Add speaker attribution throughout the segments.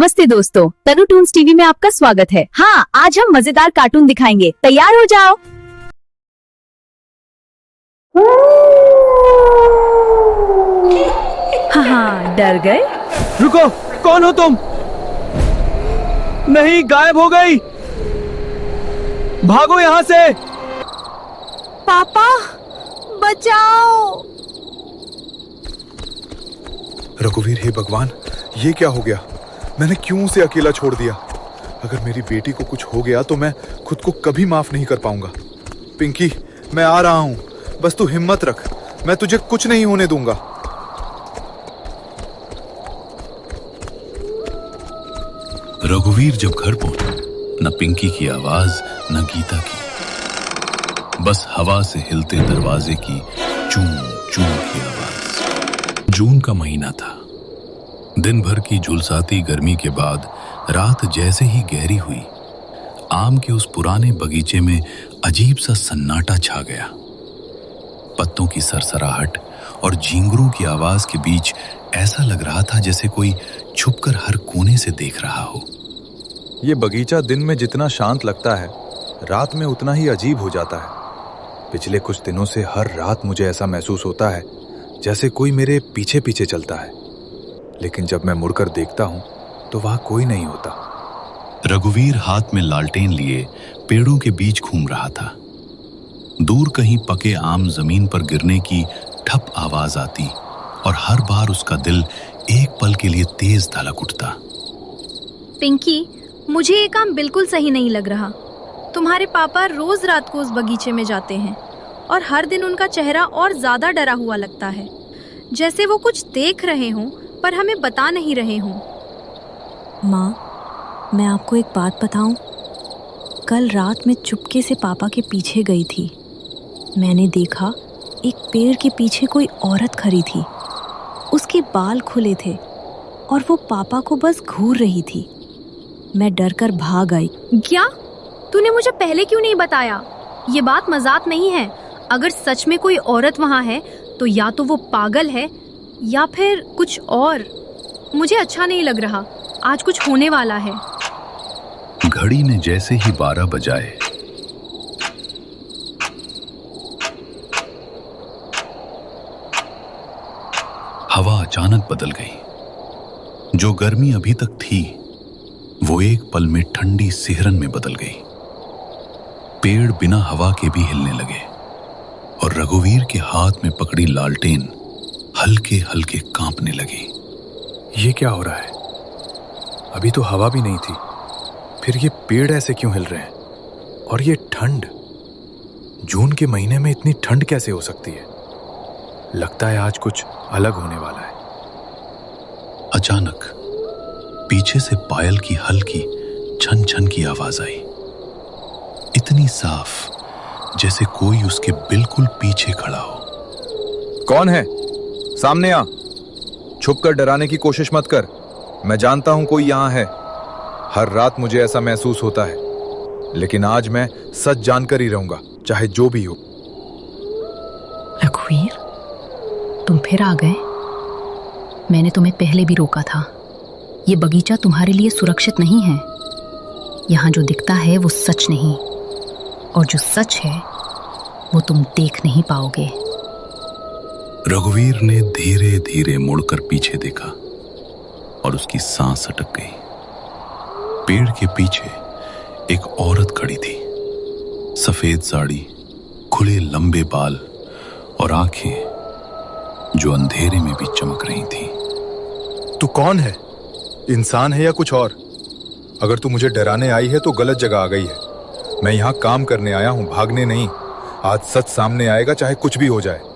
Speaker 1: नमस्ते दोस्तों, तनु Toons TV में आपका स्वागत है। हाँ, आज हम मजेदार कार्टून दिखाएंगे, तैयार हो जाओ। हाँ, डर गए?
Speaker 2: रुको, कौन हो तुम? नहीं, गायब हो गई। भागो यहाँ से।
Speaker 1: पापा, बचाओ।
Speaker 3: रघुवीर, हे भगवान, ये क्या हो गया? मैंने क्यों उसे अकेला छोड़ दिया? अगर मेरी बेटी को कुछ हो गया तो मैं खुद को कभी माफ नहीं कर पाऊंगा। पिंकी, मैं आ रहा हूं, बस तू हिम्मत रख, मैं तुझे कुछ नहीं होने दूंगा।
Speaker 4: रघुवीर जब घर पहुंचा, न पिंकी की आवाज न गीता की, बस हवा से हिलते दरवाजे की चूं चूं की आवाज। जून का महीना था। दिन भर की झुलसाती गर्मी के बाद रात जैसे ही गहरी हुई, आम के उस पुराने बगीचे में अजीब सा सन्नाटा छा गया। पत्तों की सरसराहट और झींगुरों की आवाज के बीच ऐसा लग रहा था जैसे कोई छुपकर हर कोने से देख रहा हो।
Speaker 3: ये बगीचा दिन में जितना शांत लगता है, रात में उतना ही अजीब हो जाता है। पिछले कुछ दिनों से हर रात मुझे ऐसा महसूस होता है जैसे कोई मेरे पीछे पीछे चलता है, लेकिन जब मैं मुड़कर देखता हूं तो वहां कोई नहीं होता।
Speaker 4: रघुवीर हाथ में लालटेन लिए पेड़ों के बीच घूम रहा था। दूर कहीं पके आम जमीन पर गिरने की ठप आवाज आती और हर बार उसका दिल एक पल के लिए तेज धड़क उठता।
Speaker 5: पिंकी, मुझे ये काम बिल्कुल सही नहीं लग रहा। तुम्हारे पापा रोज रात को उस बगीचे में जाते हैं और हर दिन उनका चेहरा और ज्यादा डरा हुआ लगता है, जैसे वो कुछ देख रहे हों पर हमें बता नहीं रहे हों।
Speaker 6: माँ, मैं आपको एक बात बताऊं? कल रात मैं चुपके से पापा के पीछे गई थी। मैंने देखा एक पेड़ के पीछे कोई औरत खड़ी थी। उसके बाल खुले थे और वो पापा को बस घूर रही थी। मैं डर कर भाग आई।
Speaker 5: क्या? तूने मुझे पहले क्यों नहीं बताया? ये बात मजाक नहीं है। अगर सच में कोई औरत वहाँ है तो या तो वो पागल है या फिर कुछ और। मुझे अच्छा नहीं लग रहा। आज कुछ होने वाला है।
Speaker 4: घड़ी ने जैसे ही 12 बजाए, हवा अचानक बदल गई। जो गर्मी अभी तक थी वो एक पल में ठंडी सिहरन में बदल गई। पेड़ बिना हवा के भी हिलने लगे और रघुवीर के हाथ में पकड़ी लालटेन हल्के हल्के कांपने लगी।
Speaker 3: ये क्या हो रहा है? अभी तो हवा भी नहीं थी, फिर ये पेड़ ऐसे क्यों हिल रहे हैं? और ये ठंड, जून के महीने में इतनी ठंड कैसे हो सकती है? लगता है आज कुछ अलग होने वाला है।
Speaker 4: अचानक पीछे से पायल की हल्की छन छन की आवाज आई, इतनी साफ जैसे कोई उसके बिल्कुल पीछे खड़ा हो।
Speaker 3: कौन है? सामने आ। छुपकर डराने की कोशिश मत कर। मैं जानता हूं कोई यहां है। हर रात मुझे ऐसा महसूस होता है, लेकिन आज मैं सच जानकर ही रहूंगा, चाहे जो भी हो।
Speaker 6: रघुवीर, तुम फिर आ गए। मैंने तुम्हें पहले भी रोका था। ये बगीचा तुम्हारे लिए सुरक्षित नहीं है। यहाँ जो दिखता है वो सच नहीं, और जो सच है वो तुम देख नहीं पाओगे।
Speaker 4: रघुवीर ने धीरे धीरे मुड़कर पीछे देखा और उसकी सांस अटक गई। पेड़ के पीछे एक औरत खड़ी थी। सफेद साड़ी, खुले लंबे बाल और आंखें जो अंधेरे में भी चमक रही थी।
Speaker 3: तू कौन है? इंसान है या कुछ और? अगर तू मुझे डराने आई है तो गलत जगह आ गई है। मैं यहाँ काम करने आया हूँ, भागने नहीं। आज सच सामने आएगा, चाहे कुछ भी हो जाए।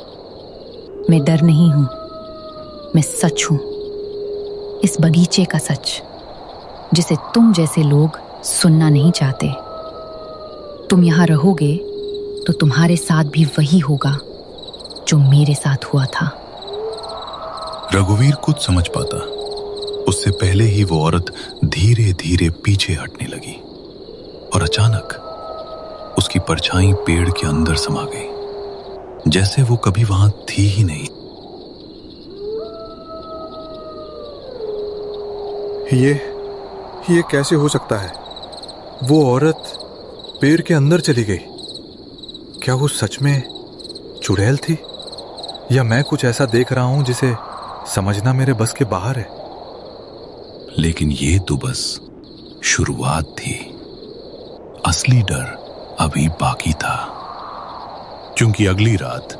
Speaker 6: मैं डर नहीं हूं, मैं सच हूं। इस बगीचे का सच, जिसे तुम जैसे लोग सुनना नहीं चाहते। तुम यहां रहोगे तो तुम्हारे साथ भी वही होगा जो मेरे साथ हुआ था।
Speaker 4: रघुवीर कुछ समझ पाता उससे पहले ही वो औरत धीरे धीरे पीछे हटने लगी और अचानक उसकी परछाई पेड़ के अंदर समा गई, जैसे वो कभी वहां थी ही नहीं।
Speaker 3: ये कैसे हो सकता है? वो औरत पेड़ के अंदर चली गई। क्या वो सच में चुड़ैल थी, या मैं कुछ ऐसा देख रहा हूं जिसे समझना मेरे बस के बाहर है?
Speaker 4: लेकिन ये तो बस शुरुआत थी। असली डर अभी बाकी था, क्योंकि अगली रात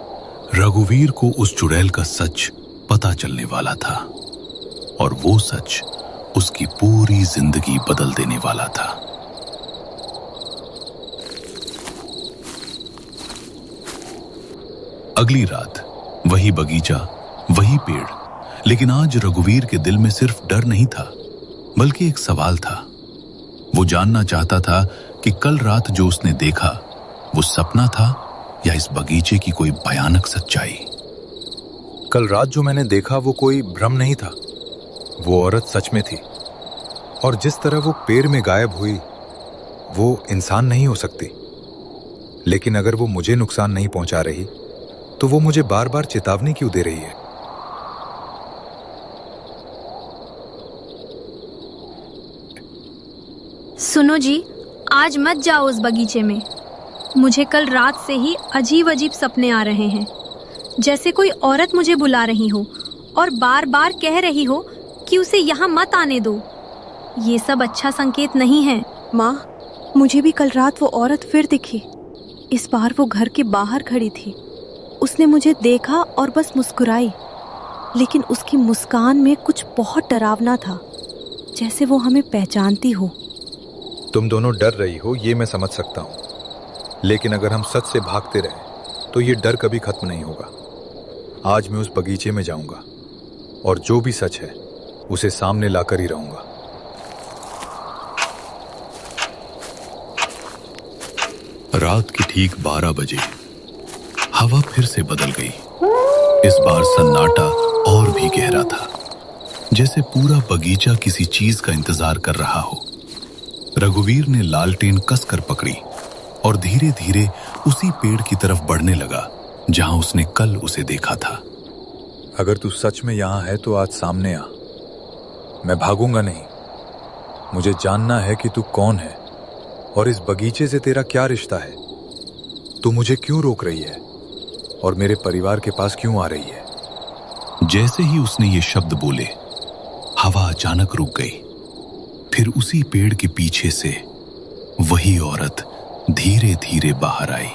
Speaker 4: रघुवीर को उस चुड़ैल का सच पता चलने वाला था, और वो सच उसकी पूरी जिंदगी बदल देने वाला था। अगली रात वही बगीचा, वही पेड़, लेकिन आज रघुवीर के दिल में सिर्फ डर नहीं था, बल्कि एक सवाल था। वो जानना चाहता था कि कल रात जो उसने देखा वो सपना था या इस बगीचे की कोई भयानक सच्चाई।
Speaker 3: कल रात जो मैंने देखा वो कोई भ्रम नहीं था। वो औरत सच में थी, और जिस तरह वो पेड़ में गायब हुई वो इंसान नहीं हो सकती। लेकिन अगर वो मुझे नुकसान नहीं पहुंचा रही तो वो मुझे बार बार चेतावनी क्यों दे रही है?
Speaker 5: सुनो जी, आज मत जाओ उस बगीचे में। मुझे कल रात से ही अजीब अजीब सपने आ रहे हैं, जैसे कोई औरत मुझे बुला रही हो और बार बार कह रही हो कि उसे यहाँ मत आने दो। ये सब अच्छा संकेत नहीं है।
Speaker 6: माँ, मुझे भी कल रात वो औरत फिर दिखी। इस बार वो घर के बाहर खड़ी थी। उसने मुझे देखा और बस मुस्कुराई, लेकिन उसकी मुस्कान में कुछ बहुत डरावना था, जैसे वो हमें पहचानती हो।
Speaker 3: तुम दोनों डर रही हो ये मैं समझ सकता हूं, लेकिन अगर हम सच से भागते रहे तो ये डर कभी खत्म नहीं होगा। आज मैं उस बगीचे में जाऊंगा और जो भी सच है उसे सामने लाकर ही रहूंगा।
Speaker 4: रात के ठीक 12 बजे हवा फिर से बदल गई। इस बार सन्नाटा और भी गहरा था, जैसे पूरा बगीचा किसी चीज का इंतजार कर रहा हो। रघुवीर ने लालटेन कसकर पकड़ी और धीरे धीरे उसी पेड़ की तरफ बढ़ने लगा जहां उसने कल उसे देखा था।
Speaker 3: अगर तू सच में यहां है तो आज सामने आ। मैं भागूंगा नहीं। मुझे जानना है कि तू कौन है और इस बगीचे से तेरा क्या रिश्ता है। तू मुझे क्यों रोक रही है और मेरे परिवार के पास क्यों आ रही है?
Speaker 4: जैसे ही उसने ये शब्द बोले, हवा अचानक रुक गई। फिर उसी पेड़ के पीछे से वही औरत धीरे धीरे बाहर आई।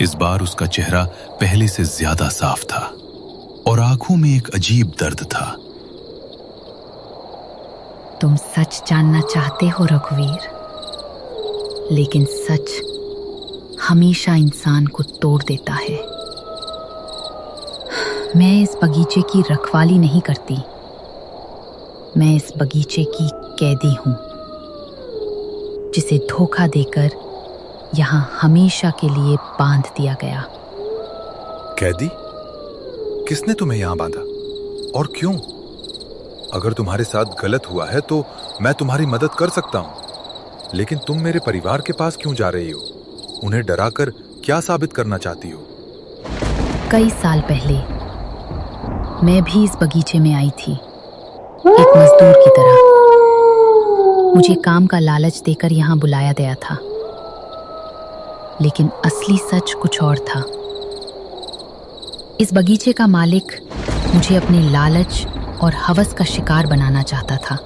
Speaker 4: इस बार उसका चेहरा पहले से ज्यादा साफ था और आंखों में एक अजीब दर्द था।
Speaker 1: तुम सच जानना चाहते हो रघुवीर, लेकिन सच हमेशा इंसान को तोड़ देता है। मैं इस बगीचे की रखवाली नहीं करती, मैं इस बगीचे की कैदी हूं, जिसे धोखा देकर यहां हमेशा के लिए बांध दिया गया।
Speaker 3: कैदी? किसने तुम्हें यहां बांधा और क्यों? अगर तुम्हारे साथ गलत हुआ है तो मैं तुम्हारी मदद कर सकता हूं, लेकिन तुम मेरे परिवार के पास क्यों जा रही हो? उन्हें डराकर क्या साबित करना चाहती हो?
Speaker 1: कई साल पहले मैं भी इस बगीचे में आई थी, एक मजदूर की तरह। मुझे काम का लालच देकर यहाँ बुलाया गया था, लेकिन असली सच कुछ और था। इस बगीचे का मालिक मुझे अपने लालच और हवस का शिकार बनाना चाहता था।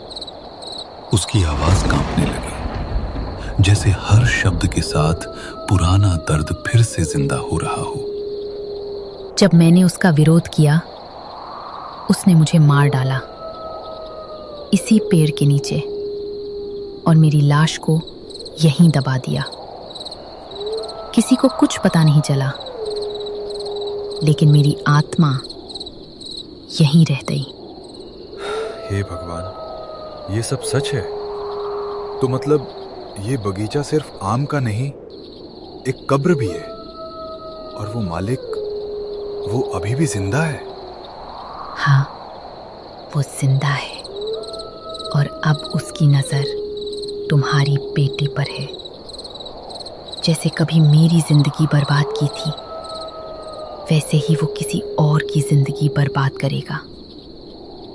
Speaker 4: उसकी आवाज कांपने लगी, जैसे हर शब्द के साथ पुराना दर्द फिर से जिंदा हो रहा हो।
Speaker 1: जब मैंने उसका विरोध किया, उसने मुझे मार डाला इसी पेड़ के नीचे और मेरी लाश को यहीं दबा दिया। किसी को कुछ पता नहीं चला, लेकिन मेरी आत्मा यहीं रह गई।
Speaker 3: हे भगवान, ये सब सच है? तो मतलब ये बगीचा सिर्फ आम का नहीं, एक कब्र भी है, और वो मालिक, वो अभी भी जिंदा है?
Speaker 1: हाँ, वो जिंदा है, और अब उसकी नजर तुम्हारी बेटी पर है। जैसे कभी मेरी जिंदगी बर्बाद की थी, वैसे ही वो किसी और की जिंदगी बर्बाद करेगा।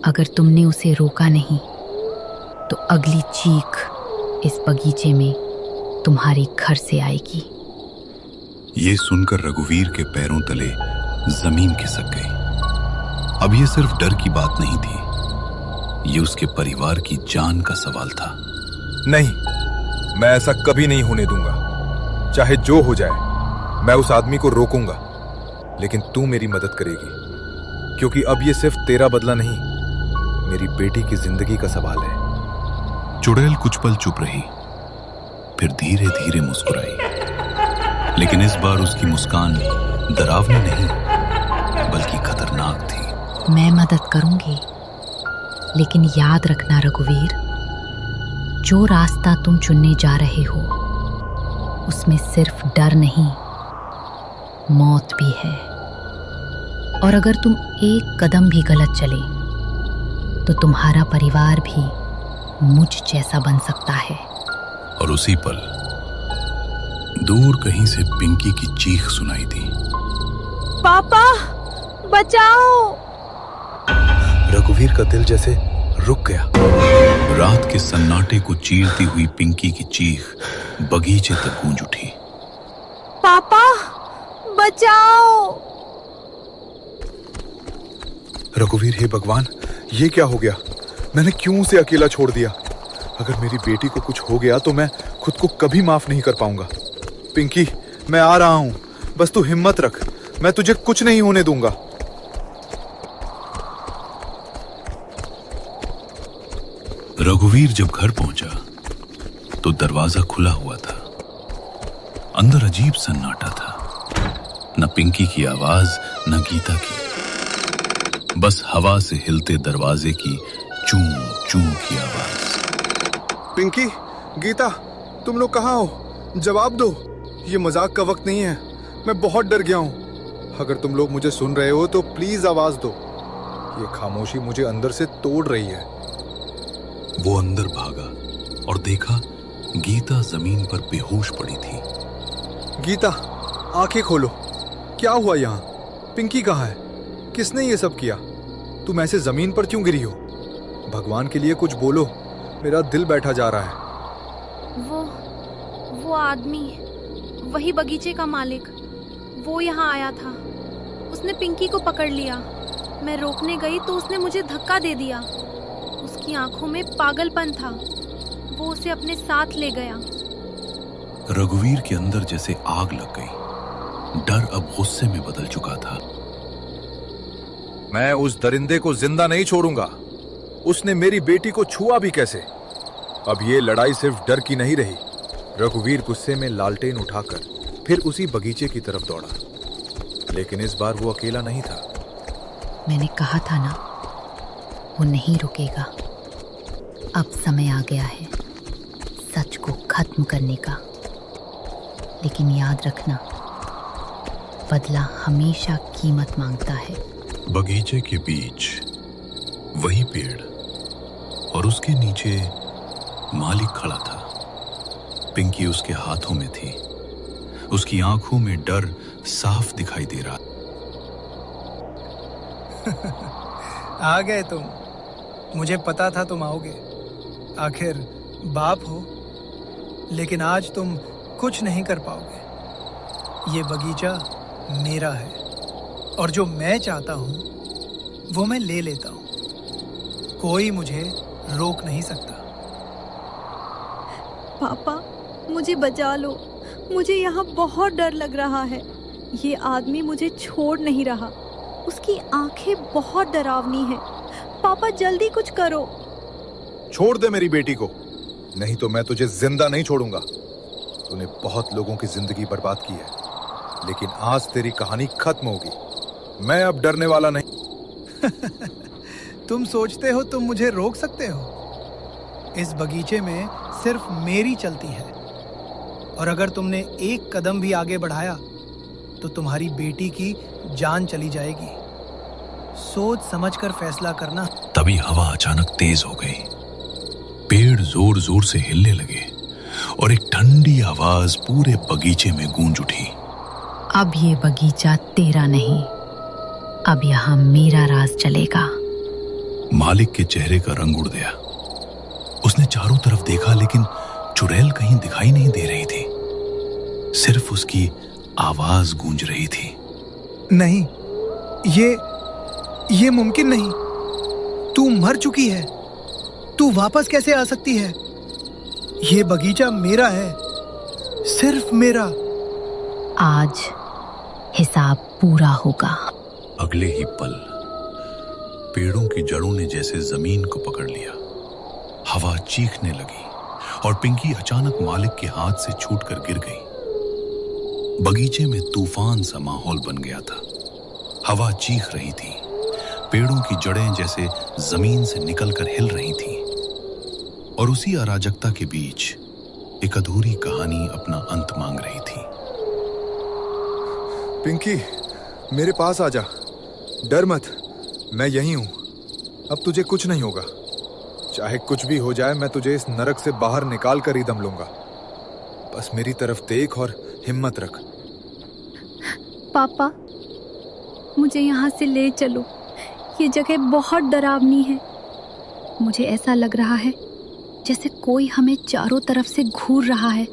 Speaker 1: अगर तुमने उसे रोका नहीं तो अगली चीख इस बगीचे में तुम्हारे घर से आएगी।
Speaker 4: ये सुनकर रघुवीर के पैरों तले जमीन खिसक गई। अब ये सिर्फ डर की बात नहीं थी, ये उसके परिवार की जान का सवाल था।
Speaker 3: नहीं, मैं ऐसा कभी नहीं होने दूंगा। चाहे जो हो जाए, मैं उस आदमी को रोकूंगा, लेकिन तू मेरी मदद करेगी, क्योंकि अब ये सिर्फ तेरा बदला नहीं, मेरी बेटी की जिंदगी का सवाल है।
Speaker 4: चुड़ैल कुछ पल चुप रही, फिर धीरे धीरे मुस्कुराई, लेकिन इस बार उसकी मुस्कान डरावनी नहीं बल्कि खतरनाक थी।
Speaker 1: मैं मदद करूंगी, लेकिन याद रखना रघुवीर, जो रास्ता तुम चुनने जा रहे हो उसमें सिर्फ डर नहीं, मौत भी है। और अगर तुम एक कदम भी गलत चले तो तुम्हारा परिवार भी मुझ जैसा बन सकता है।
Speaker 4: और उसी पल दूर कहीं से पिंकी की चीख सुनाई दी।
Speaker 6: पापा बचाओ!
Speaker 3: रघुवीर का दिल जैसे रुक गया।
Speaker 4: रात के सन्नाटे को चीरती हुई पिंकी की चीख बगीचे तक गूंज उठी।
Speaker 6: पापा बचाओ!
Speaker 3: रघुवीर, हे भगवान, ये क्या हो गया? मैंने क्यों उसे अकेला छोड़ दिया? अगर मेरी बेटी को कुछ हो गया तो मैं खुद को कभी माफ नहीं कर पाऊंगा। पिंकी, मैं आ रहा हूं, बस तू हिम्मत रख, मैं तुझे कुछ नहीं होने दूंगा।
Speaker 4: रघुवीर जब घर पहुंचा तो दरवाजा खुला हुआ था। अंदर अजीब सन्नाटा था, न पिंकी की आवाज न गीता की, बस हवा से हिलते दरवाजे की चूं चूं की आवाज।
Speaker 3: पिंकी, गीता, तुम लोग कहाँ हो? जवाब दो, ये मजाक का वक्त नहीं है, मैं बहुत डर गया हूं। अगर तुम लोग मुझे सुन रहे हो तो प्लीज आवाज दो, ये खामोशी मुझे अंदर से तोड़ रही है।
Speaker 4: वो अंदर भागा और देखा गीता जमीन पर बेहोश पड़ी थी।
Speaker 3: गीता, आंखें खोलो, क्या हुआ यहाँ? पिंकी कहाँ है? किसने ये सब किया? तुम ऐसे जमीन पर क्यों गिरी हो? भगवान के लिए कुछ बोलो, मेरा दिल बैठा जा रहा है।
Speaker 5: वो आदमी, वही बगीचे का मालिक, वो यहाँ आया था। उसने पिंकी को पकड़ लिया। मैं रोकने गई तो उसने मुझे धक्का दे दिया। उसकी आंखों में पागलपन था। वो उसे अपने साथ ले गया।
Speaker 4: रघुवीर के अंदर जैसे आग लग गई। डर अब गुस्से में बदल चुका था।
Speaker 3: मैं उस दरिंदे को जिंदा नहीं छोड़ूंगा। उसने मेरी बेटी को छुआ भी कैसे? अब ये लड़ाई सिर्फ डर की नहीं रही। रघुवीर गुस्से में लालटेन उठाकर फिर उसी बगीचे की तरफ दौड़ा, लेकिन इस बार वो अकेला नहीं था।
Speaker 1: मैंने कहा था ना, वो नहीं रुकेगा। अब समय आ गया है सच को खत्म करने का। लेकिन याद रखना, बदला हमेशा कीमत मांगता है।
Speaker 4: बगीचे के बीच वही पेड़ और उसके नीचे मालिक खड़ा था। पिंकी उसके हाथों में थी। उसकी आंखों में डर साफ दिखाई दे रहा।
Speaker 2: आ गए तुम। मुझे पता था तुम आओगे। आखिर बाप हो, लेकिन आज तुम कुछ नहीं कर पाओगे। ये बगीचा मेरा है और जो मैं चाहता हूं वो मैं ले लेता हूं। कोई मुझे रोक नहीं सकता।
Speaker 6: पापा मुझे बचा लो, मुझे यहाँ बहुत डर लग रहा है। ये आदमी मुझे छोड़ नहीं रहा। उसकी आंखें बहुत डरावनी हैं। पापा जल्दी कुछ करो।
Speaker 3: छोड़ दे मेरी बेटी को, नहीं तो मैं तुझे जिंदा नहीं छोड़ूंगा। तूने बहुत लोगों की जिंदगी बर्बाद की है, लेकिन आज तेरी कहानी खत्म होगी। मैं अब डरने वाला नहीं।
Speaker 2: तुम सोचते हो तुम मुझे रोक सकते हो? इस बगीचे में सिर्फ मेरी चलती है, और अगर तुमने एक कदम भी आगे बढ़ाया तो तुम्हारी बेटी की जान चली जाएगी। सोच समझकर फैसला करना।
Speaker 4: तभी हवा अचानक तेज हो गई। पेड़ जोर जोर से हिलने लगे और एक ठंडी आवाज पूरे बगीचे में गूंज उठी।
Speaker 1: अब ये बगीचा तेरा नहीं, अब यहाँ मेरा राज चलेगा।
Speaker 4: मालिक के चेहरे का रंग उड़ गया। उसने चारों तरफ देखा, लेकिन चुड़ैल कहीं दिखाई नहीं दे रही थी। सिर्फ उसकी आवाज गूंज रही थी।
Speaker 2: नहीं, ये मुमकिन नहीं। तू मर चुकी है, तू वापस कैसे आ सकती है? ये बगीचा मेरा है, सिर्फ मेरा।
Speaker 1: आज हिसाब पूरा होगा।
Speaker 4: अगले ही पल पेड़ों की जड़ों ने जैसे जमीन को पकड़ लिया। हवा चीखने लगी और पिंकी अचानक मालिक के हाथ से छूटकर गिर गई। बगीचे में तूफान सा माहौल बन गया था। हवा चीख रही थी, पेड़ों की जड़ें जैसे जमीन से निकलकर हिल रही थीं, और उसी अराजकता के बीच एक अधूरी कहानी अपना अंत मांग रही थी।
Speaker 3: पिंकी, मेरे पास आ जा। डर मत, मैं यहीं हूं। अब तुझे कुछ नहीं होगा। चाहे कुछ भी हो जाए, मैं तुझे इस नरक से बाहर निकाल कर ही दम लूंगा। बस मेरी तरफ देख और हिम्मत रख।
Speaker 5: पापा, मुझे यहाँ से ले चलो। ये जगह बहुत डरावनी है। मुझे ऐसा लग रहा है जैसे कोई हमें चारों तरफ से घूर रहा है।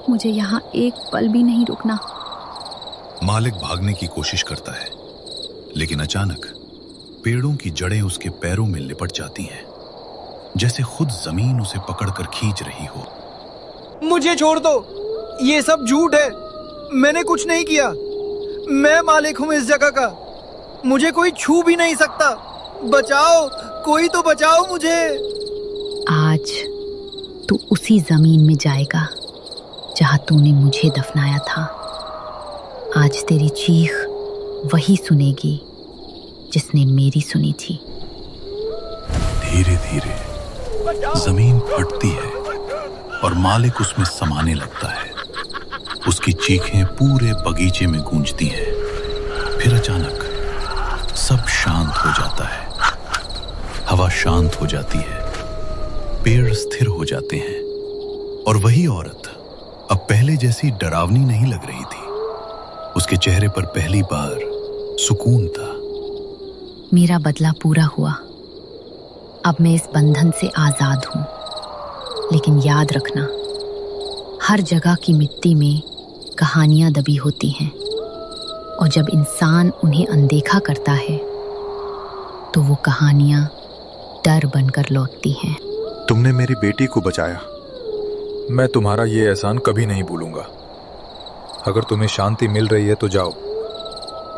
Speaker 5: मुझे यहाँ एक पल भी नहीं रुकना।
Speaker 4: मालिक भागने की कोशिश करता है, लेकिन अचानक पेड़ों की जड़ें उसके पैरों में लिपट जाती हैं, जैसे खुद जमीन उसे पकड़कर खींच रही हो।
Speaker 2: मुझे छोड़ दो, ये सब झूठ है। मैंने कुछ नहीं किया। मैं मालिक हूं इस जगह का। मुझे कोई छू भी नहीं सकता। बचाओ, कोई तो बचाओ मुझे।
Speaker 1: आज तू उसी जमीन में जाएगा जहां तूने मुझे दफनाया था। आज तेरी चीख वही सुनेगी जिसने मेरी सुनी थी।
Speaker 4: धीरे धीरे जमीन फटती है और मालिक उसमें समाने लगता है। उसकी चीखें पूरे बगीचे में गूंजती हैं। फिर अचानक सब शांत हो जाता है। हवा शांत हो जाती है, पेड़ स्थिर हो जाते हैं, और वही औरत अब पहले जैसी डरावनी नहीं लग रही थी। उसके चेहरे पर पहली बार सुकून था।
Speaker 1: मेरा बदला पूरा हुआ। अब मैं इस बंधन से आजाद हूं। लेकिन याद रखना, हर जगह की मिट्टी में कहानियां दबी होती हैं, और जब इंसान उन्हें अनदेखा करता है तो वो कहानियां डर बनकर लौटती हैं।
Speaker 3: तुमने मेरी बेटी को बचाया। मैं तुम्हारा ये एहसान कभी नहीं भूलूंगा। अगर तुम्हें शांति मिल रही है तो जाओ।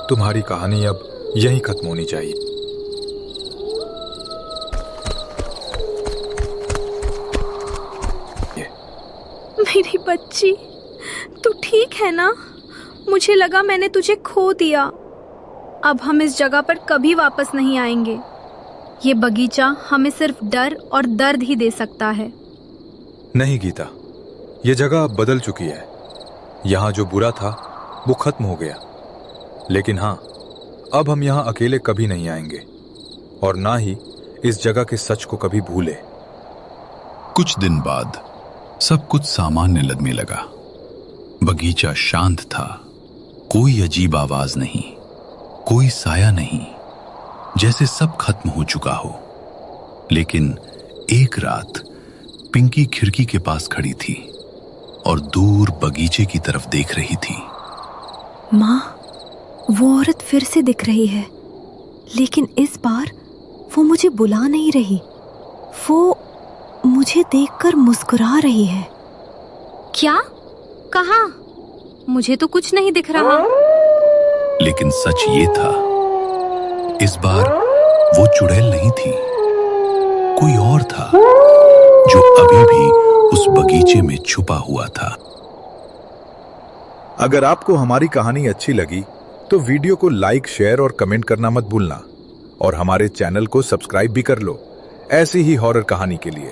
Speaker 3: तुम्हारी कहानी अब यहीं खत्म होनी चाहिए।
Speaker 5: मेरी बच्ची, तू ठीक है ना? मुझे लगा मैंने तुझे खो दिया। अब हम इस जगह पर कभी वापस नहीं आएंगे। ये बगीचा हमें सिर्फ डर और दर्द ही दे सकता है।
Speaker 3: नहीं गीता, ये जगह अब बदल चुकी है। यहाँ जो बुरा था वो खत्म हो गया। लेकिन हाँ, अब हम यहाँ अकेले कभी नहीं आएंगे, और ना ही इस जगह के सच को कभी भूले।
Speaker 4: कुछ दिन बाद सब कुछ सामान्य लगने लगा। बगीचा शांत था। कोई अजीब आवाज नहीं, कोई साया नहीं, जैसे सब खत्म हो चुका हो। लेकिन एक रात पिंकी खिड़की के पास खड़ी थी और दूर बगीचे की तरफ देख रही थी।
Speaker 6: माँ, वो औरत फिर से दिख रही है, लेकिन इस बार वो मुझे बुला नहीं रही। वो मुझे देखकर मुस्कुरा रही है।
Speaker 5: क्या? कहाँ? मुझे तो कुछ नहीं दिख रहा।
Speaker 4: लेकिन सच ये था, इस बार वो चुड़ैल नहीं थी, कोई और था जो अभी भी उस बगीचे में छुपा हुआ था।
Speaker 3: अगर आपको हमारी कहानी अच्छी लगी तो वीडियो को लाइक, शेयर और कमेंट करना मत भूलना, और हमारे चैनल को सब्सक्राइब भी कर लो ऐसी ही हॉरर कहानी के लिए।